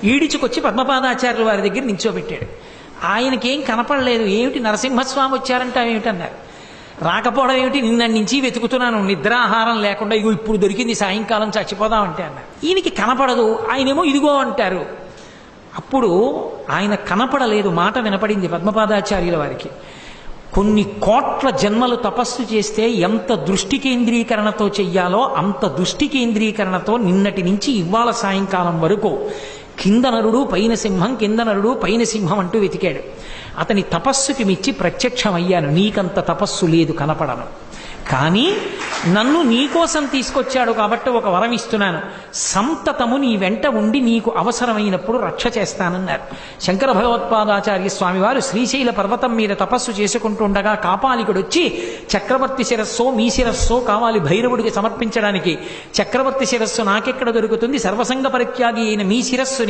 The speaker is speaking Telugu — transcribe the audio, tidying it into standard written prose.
ఈడిచుకొచ్చి పద్మపాదాచార్యుల వారి దగ్గర నించోబెట్టాడు. ఆయనకేం కనపడలేదు. ఏమిటి నరసింహస్వామి వచ్చారంటే ఏమిటన్నారు. రాకపోవడం ఏమిటి, నిన్నటి నుంచి వెతుకుతున్నాను నిద్రాహారం లేకుండా, ఇగో ఇప్పుడు దొరికింది సాయంకాలం చచ్చిపోదామంటే అన్నారు. ఈయనకి కనపడదు, ఆయనేమో ఇదిగో అంటారు. అప్పుడు ఆయన కనపడలేదు, మాట వినపడింది పద్మపాదాచార్యుల వారికి. కొన్ని కోట్ల జన్మలు తపస్సు చేస్తే ఎంత దృష్టి కేంద్రీకరణతో చెయ్యాలో అంత దృష్టి కేంద్రీకరణతో నిన్నటి నుంచి ఇవాళ సాయంకాలం వరకు కింద నరుడు పైన సింహం, కింద నరుడు పైన సింహం అంటూ వెతికాడు. అతని తపస్సుకి మెచ్చి ప్రత్యక్షమయ్యాను. నీకంత తపస్సు లేదు, కనపడను. కానీ నన్ను నీకోసం తీసుకొచ్చాడు కాబట్టి ఒక వరం ఇస్తున్నాను. సంతతము నీ వెంట ఉండి నీకు అవసరమైనప్పుడు రక్ష చేస్తానన్నారు. శంకర భగవత్పాదాచార్య స్వామి వారు శ్రీశైల పర్వతం మీద తపస్సు చేసుకుంటుండగా కాపాలికుడు వచ్చి చక్రవర్తి శిరస్సో మీ శిరస్సో కావాలి భైరవుడికి సమర్పించడానికి. చక్రవర్తి శిరస్సు నాకెక్కడ దొరుకుతుంది, సర్వసంగ పరిత్యాగి అయిన మీ శిరస్సుని